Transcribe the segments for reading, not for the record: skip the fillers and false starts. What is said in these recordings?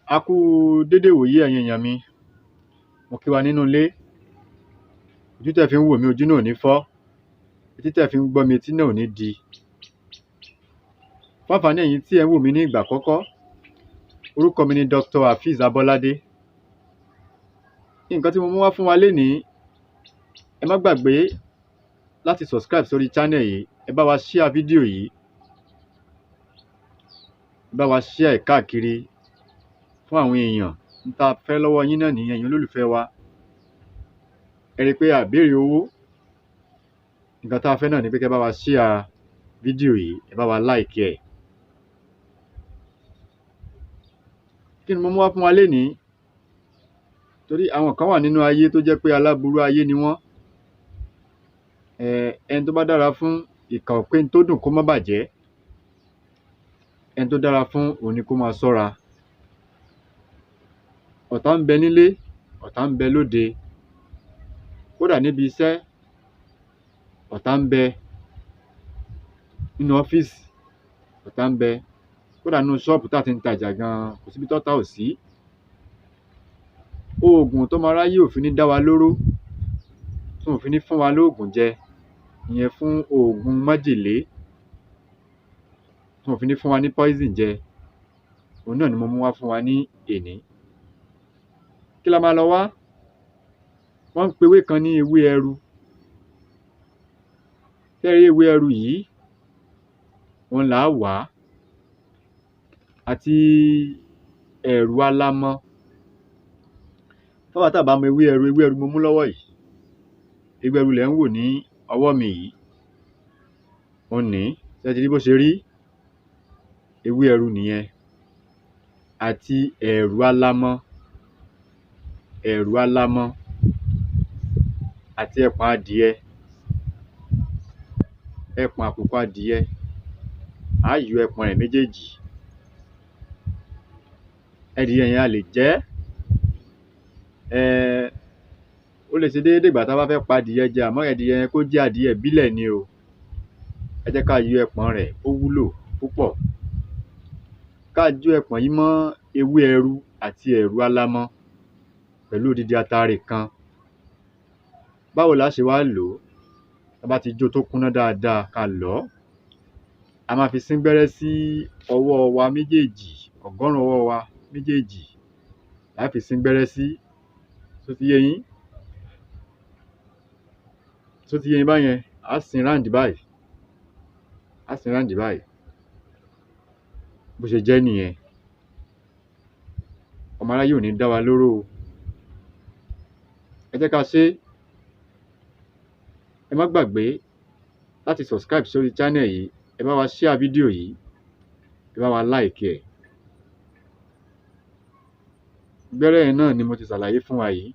A kú dédé wòyí ẹ̀yin èèyàn mi. Mo kí wa nínú ilé. Ojú tẹ́ fi ń wò mí, ojú náà ò ní fọ́. Etí tẹ́ fi ń gbọ́ mi, etí náà ò ní di. Fún àǹfààní ẹ̀yin tí ẹ ń wò mí ní ìgbà àkọ́kọ́, orúkọ mi ni Dr. Hafiz Abolade. Nǹkan tí mo mú wá fún wa lénìí, ẹ má gbàgbé láti subscribe sórí channel yìí. Ẹ bá wa share fídíò yìí. Ẹ bá wa share ẹ̀ káàkiri fún àwọn èèyàn. N ta fẹ́ lọ́wọ́ yín náà nìyẹn, ẹ̀yin olólùfẹ́ wa. Ẹ rí i pé a béèrè owó. Nǹkan tá a fẹ́ náà ni pé kẹ́ bá wa share fídíò yìí, ẹ bá wa like ẹ̀. Kí ni mo mú wá fún wa lénìí? Torí àwọn kan wà nínú ayé tó jẹ́ pé aláburú ayé ni wọ́n. Ẹni tó bá dára fún ìkà ò pé n tó dùn kó má bàjẹ́. Ẹni tó dára fún òun ni kó máa ṣọ́ra. Ọ̀tá ń bẹ nílé, ọ̀tá ń bẹ lóde. Kódà níbi iṣẹ́, ọ̀tá ń bẹ. Nínú ọ́fíìsì, ọ̀tá ń bẹ. Kódà nínú ṣọ́ọ̀bù tá a ti ń tajà gan-an, kò síbi tọ́tá ò sí. Oògùn tó máa ráyè ò fi ní dá wa lóró, tí wọn ò fi ní fún wa lóògùn jẹ, ìyẹn fún oògùn májèlé, tí wọn ò fi ní fún wa ní poison jẹ, òun náà ni mo mú wá fún wa ní èní. Kí la máa lọ wá? Wọ́n ń pe ewé kan ní ewé ẹrù. Tẹ́ rí ewé ẹrù yìí, òun là á wá. Àti ẹ̀rù alámọ̀. Fáwa tá a bá mọ ewé ẹrù mo mú lọ́wọ́ yìí. Ewé ẹrù lẹ̀ ń wò ní ọwọ́ mi yìí. Òun ní, ṣé ẹ ti rí bó ṣe rí? Ewé ẹrù nìyẹn. Àti ẹ̀rù alámọ̀. Ẹ̀rù alámọ̀. Àti ẹpọ̀n adìẹ. Ẹpọ̀n àkùkọ adìẹ. Á yọ ẹpọ̀n rẹ̀ méjèèjì. Ẹdìyẹ yẹn a lè jẹ. Ó lè ṣe déédéé ìgbà tá a bá fẹ́ pa adìyẹ jẹ, àmọ́ ẹdìyẹ yẹn kó jẹ́ adìyẹ ìbílẹ̀ ni o. Ẹ jẹ́ ká yọ ẹpọ̀n rẹ̀, ó wúlò púpọ̀. Ká jó ẹpọ̀n yìí mọ́ ewé ẹrù àti ẹ̀rù alámọ̀ pẹ̀lú odidi atare kan. Báwo la ṣe wá lò ó? Tá a bá ti jó tó kúnná dáadáa, ká lọ̀ ọ́. A máa fi sín gbẹ́rẹ́ sí ọwọ́ wa méjèèjì, ọ̀gọ́rùn-ún ọwọ́ wa méjèèjì. La fi sín gbẹ́rẹ́ sí. Ṣó ti yé yín? Ṣó ti yé yín báyẹn? Á sín ráǹdì báyìí. Á sín ráǹdì báyìí. Bó ṣe jẹ́ nìyẹn. Ọmọ aráyé ò ní dá wa lóró o. Ẹ jẹ́ ká ṣe. Ẹ má gbàgbé láti subscribe sórí channel yìí. Ẹ bá wa share fídíò yìí. Ẹ bá wa like ẹ̀. Gbẹ́rẹ́ yẹn náà ni mo ti ṣàlàyé fún wa yìí.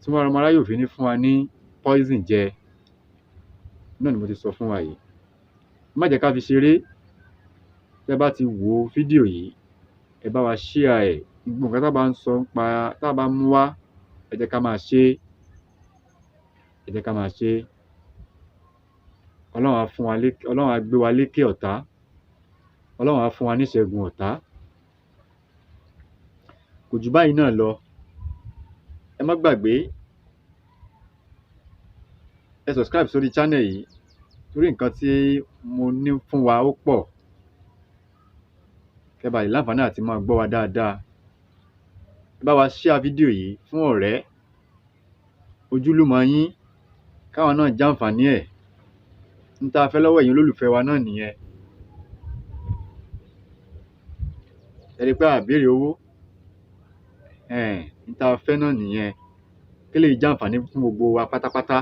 Tí wọ́n ọmọ aráyé ò fi ní fún wa ní poison jẹ, náà ni mo ti sọ fún wa yìí. Má jẹ́ ká fi ṣeré. Tẹ́ bá ti wo fídíò yìí, ẹ bá wa share ẹ̀. Gbogbo nǹkan tá a bá ń sọ nípa, tá a bá mú wá, ẹ jẹ́ ká máa ṣe. Ẹ jẹ́ ká máa ṣe. Ọlọ́run á gbé wa lékè ọ̀tá. Ọlọ́run á fún wa ní ìṣẹ́gun ọ̀tá. Kò jù báyìí náà lọ. Ẹ má gbàgbé, ẹ subscribe sórí channel yìí, torí nǹkan tí mo ní fún wa ó pọ̀. Kẹ́ bá lè láǹfààní àti máa gbọ́ wa dáadáa. Ẹ bá wa share fídíò yìí fún ọ̀rẹ́, ojúlùmọ̀ yín, káwọn náà jàǹfààní ẹ̀. N ta fẹ́ lọ́wọ́ ẹ̀yin olólùfẹ́ wa náà nìyẹn. Ẹ rí i pé a béèrè owó. N ta fẹ́ náà nìyẹn. Kí lè jàǹfààní fún gbogbo wa pátápátá.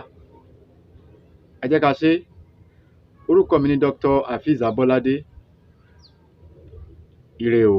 Ẹ jẹ́ ká ṣe. Orúkọ mi ni Dr. Hafiz Abolade. Ire o.